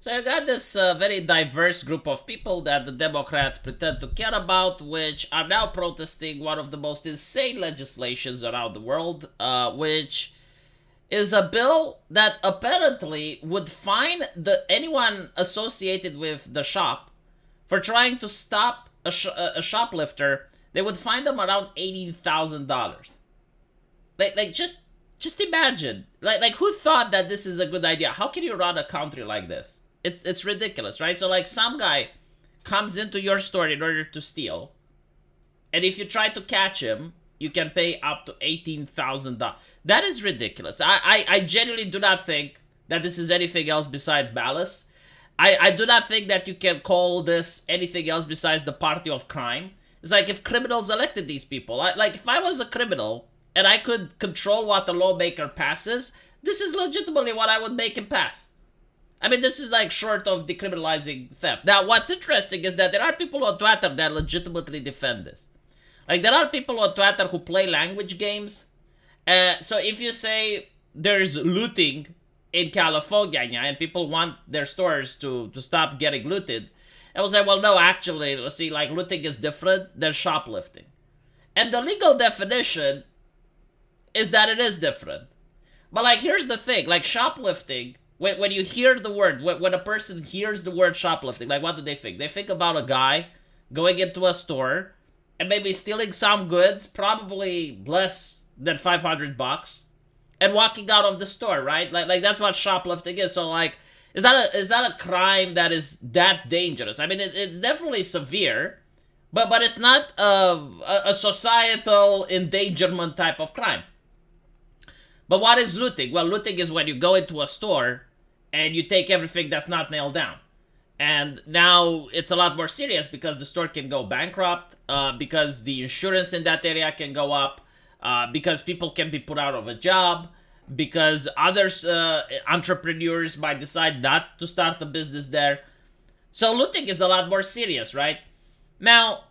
So you got this very diverse group of people that the Democrats pretend to care about, which are now protesting one of the most insane legislations around the world, which is a bill that apparently would fine anyone associated with the shop for trying to stop a shoplifter. They would fine them around $80,000. Just imagine, who thought that this is a good idea? How can you run a country like this? It's ridiculous, right? So like some guy comes into your store in order to steal, and if you try to catch him, you can pay up to $18,000. That is ridiculous. I genuinely do not think that this is anything else besides malice. I do not think that you can call this anything else besides the party of crime. It's like if criminals elected these people. Like if I was a criminal and I could control what the lawmaker passes, this is legitimately what I would make him pass. I mean, this is like short of decriminalizing theft. Now, what's interesting is that there are people on Twitter that legitimately defend this. Like, there are people on Twitter who play language games. So if you say there's looting in California and people want their stores to stop getting looted, I will say, well, no, actually, let's see, like, looting is different than shoplifting. And the legal definition is that it is different. But, like, here's the thing. Like, shoplifting, when you hear the word, when a person hears the word shoplifting, like, what do they think? They think about a guy going into a store and maybe stealing some goods, probably less than $500, and walking out of the store, right? Like that's what shoplifting is. So like, is that a crime that is that dangerous? I mean, it's definitely severe, but it's not a societal endangerment type of crime. But what is looting? Well, looting is when you go into a store and you take everything that's not nailed down. And now it's a lot more serious because the store can go bankrupt, because the insurance in that area can go up, because people can be put out of a job, because others, entrepreneurs might decide not to start a business there. So looting is a lot more serious, right? Now,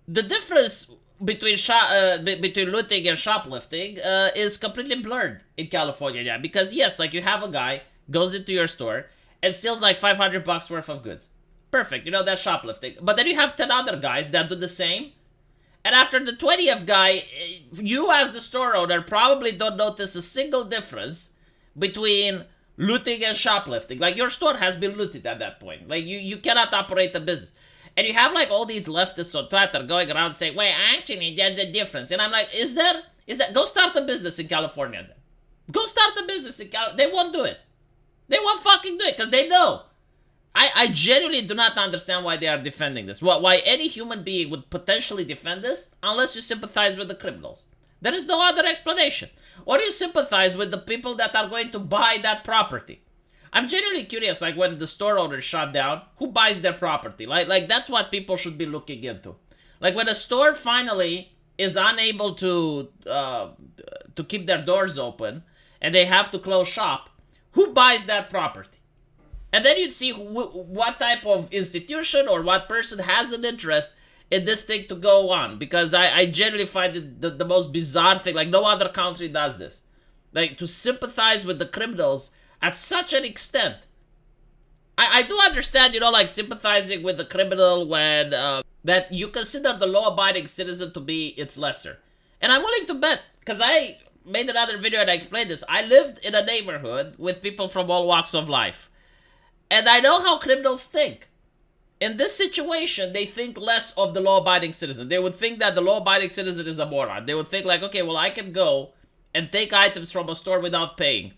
the difference between looting and shoplifting is completely blurred in California, yeah. Because yes, like you have a guy goes into your store and steals like $500 worth of goods. Perfect, that's shoplifting. But then you have 10 other guys that do the same. And after the 20th guy, you as the store owner probably don't notice a single difference between looting and shoplifting. Like your store has been looted at that point. Like you cannot operate a business. And you have like all these leftists on Twitter going around saying, wait, actually there's a difference. And I'm like, is there? Go start a business in California then. Go start a business in California. They won't do it. They won't fucking do it because they know. I genuinely do not understand why they are defending this. Why any human being would potentially defend this unless you sympathize with the criminals. There is no other explanation. Or you sympathize with the people that are going to buy that property. I'm genuinely curious, like when the store owners shut down, who buys their property? Like that's what people should be looking into. Like when a store finally is unable to keep their doors open and they have to close shop, who buys that property? And then you'd see what type of institution or what person has an interest in this thing to go on. Because I generally find it the most bizarre thing. Like, no other country does this. Like, to sympathize with the criminals at such an extent. I do understand, like, sympathizing with the criminal when that you consider the law-abiding citizen to be its lesser. And I'm willing to bet, because I made another video and I explained this. I lived in a neighborhood with people from all walks of life. And I know how criminals think. In this situation, they think less of the law-abiding citizen. They would think that the law-abiding citizen is a moron. They would think like, okay, well, I can go and take items from a store without paying.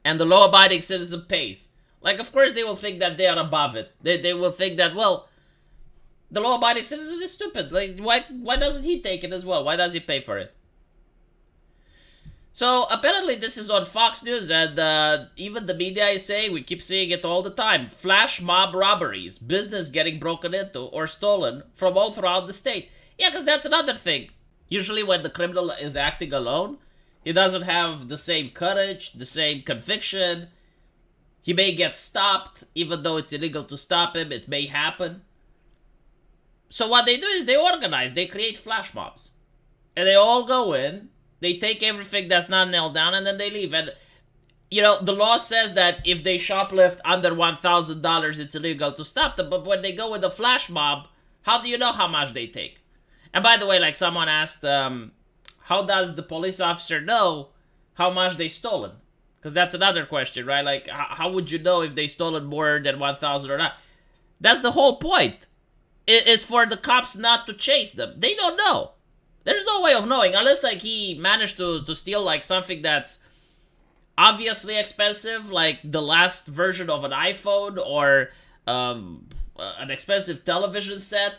And the law-abiding citizen pays. Like, of course, they will think that they are above it. They will think that, well, the law-abiding citizen is stupid. Like, why doesn't he take it as well? Why does he pay for it? So, apparently this is on Fox News, and even the media is saying, we keep seeing it all the time, flash mob robberies, business getting broken into or stolen from all throughout the state. Yeah, because that's another thing. Usually when the criminal is acting alone, he doesn't have the same courage, the same conviction. He may get stopped, even though it's illegal to stop him, it may happen. So what they do is they organize, they create flash mobs. And they all go in, they take everything that's not nailed down, and then they leave. And you know, the law says that if they shoplift under $1,000, it's illegal to stop them. But when they go with a flash mob, how do you know how much they take? And by the way, like someone asked, how does the police officer know how much they stolen? Because that's another question, right? Like, how would you know if they stolen more than 1,000 or not? That's the whole point. It's for the cops not to chase them. They don't know. There's no way of knowing unless like he managed to steal like something that's obviously expensive, like the last version of an iPhone or an expensive television set.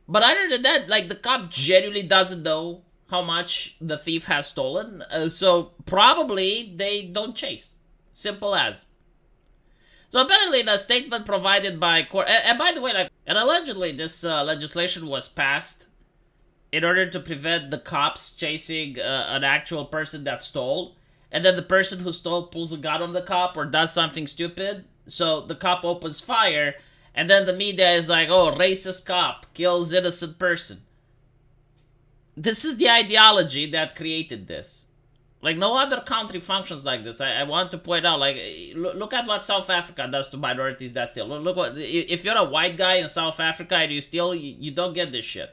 But other than that, like the cop genuinely doesn't know how much the thief has stolen, so probably they don't chase. Simple as. So apparently, in a statement provided by court, and by the way, like, and allegedly this legislation was passed in order to prevent the cops chasing an actual person that stole, and then the person who stole pulls a gun on the cop or does something stupid, so the cop opens fire, and then the media is like, oh, racist cop kills innocent person. This is the ideology that created this. Like, no other country functions like this. I want to point out, like, look at what South Africa does to minorities that steal. Look what, if you're a white guy in South Africa and you steal, you don't get this shit.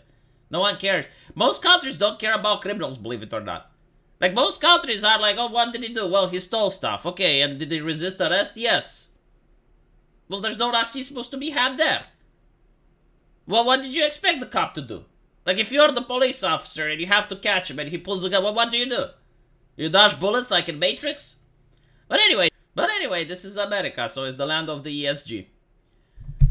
No one cares. Most countries don't care about criminals, believe it or not. Like, most countries are like, oh, what did he do? Well, he stole stuff. Okay, and did he resist arrest? Yes. Well, there's no racism to be had there. Well, what did you expect the cop to do? Like, if you're the police officer and you have to catch him and he pulls a gun, well, what do? You dodge bullets like in Matrix? But anyway, this is America, so it's the land of the ESG.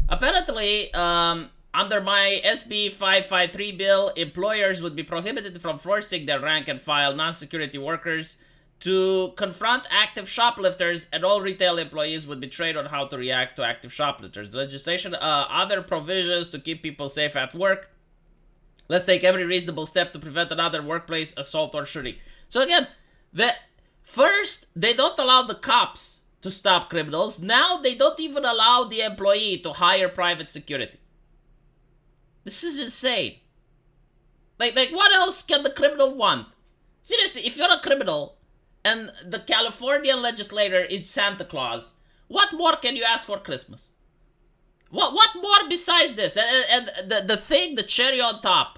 Apparently, under my SB 553 bill, employers would be prohibited from forcing their rank-and-file non-security workers to confront active shoplifters, and all retail employees would be trained on how to react to active shoplifters. The legislation, other provisions to keep people safe at work. Let's take every reasonable step to prevent another workplace assault or shooting. So again, first, they don't allow the cops to stop criminals. Now, they don't even allow the employee to hire private security. This is insane. Like what else can the criminal want? Seriously, if you're a criminal and the Californian legislator is Santa Claus, what more can you ask for Christmas? What more besides this? And the thing, the cherry on top,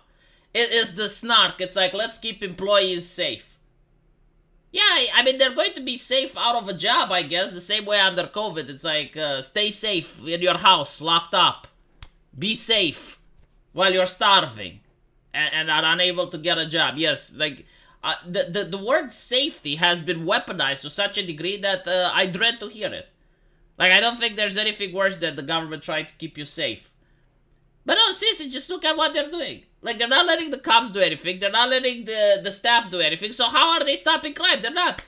is the snark. It's like, let's keep employees safe. Yeah, I mean, they're going to be safe out of a job, I guess, the same way under COVID. It's like, stay safe in your house, locked up. Be safe while you're starving and are unable to get a job. Yes, like, the word safety has been weaponized to such a degree that I dread to hear it. Like, I don't think there's anything worse than the government trying to keep you safe. But no, seriously, just look at what they're doing. Like, they're not letting the cops do anything. They're not letting the staff do anything. So how are they stopping crime? They're not.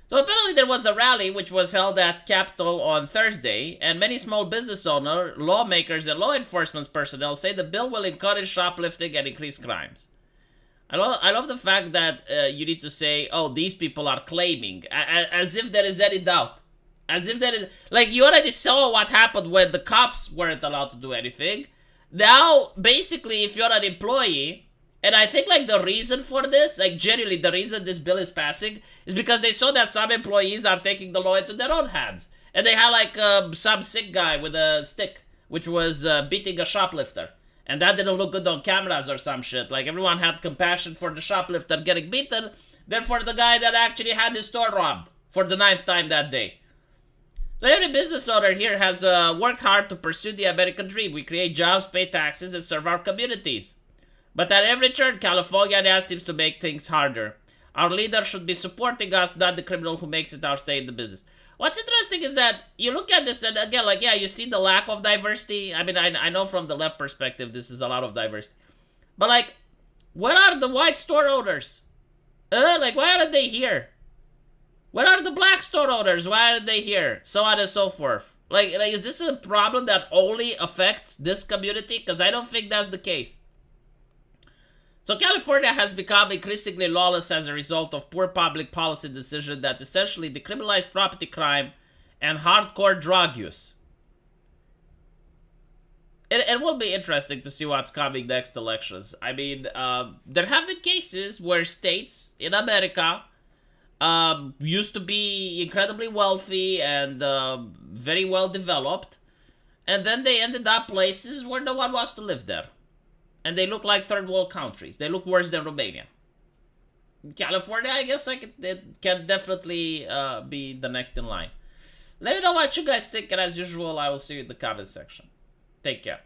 So apparently there was a rally which was held at Capitol on Thursday, and many small business owners, lawmakers, and law enforcement personnel say the bill will encourage shoplifting and increase crimes. I love the fact that you need to say, oh, these people are claiming, as if there is any doubt. As if there is, like, you already saw what happened when the cops weren't allowed to do anything. Now, basically, if you're an employee, and I think, like, the reason for this, like, generally, the reason this bill is passing is because they saw that some employees are taking the law into their own hands. And they had, like, some sick guy with a stick, which was beating a shoplifter. And that didn't look good on cameras or some shit. Like, everyone had compassion for the shoplifter getting beaten, than for the guy that actually had his store robbed for the 9th time that day. So every business owner here has worked hard to pursue the American dream. We create jobs, pay taxes, and serve our communities. But at every turn, California now seems to make things harder. Our leader should be supporting us, not the criminal who makes it our stay in the business. What's interesting is that you look at this and again, like, yeah, you see the lack of diversity. I mean, I know from the left perspective, this is a lot of diversity. But, like, where are the white store owners? Like, why aren't they here? Where are the black store owners? Why aren't they here? So on and so forth. Like, is this a problem that only affects this community? Because I don't think that's the case. So California has become increasingly lawless as a result of poor public policy decisions that essentially decriminalize property crime and hardcore drug use. It will be interesting to see what's coming next elections. I mean, there have been cases where states in America used to be incredibly wealthy and very well developed, and then they ended up places where no one wants to live there, and they look like third world countries. They look worse than Romania. California, I guess, like it can definitely be the next in line. Let me know what you guys think, and as usual, I will see you in the comment section. Take care.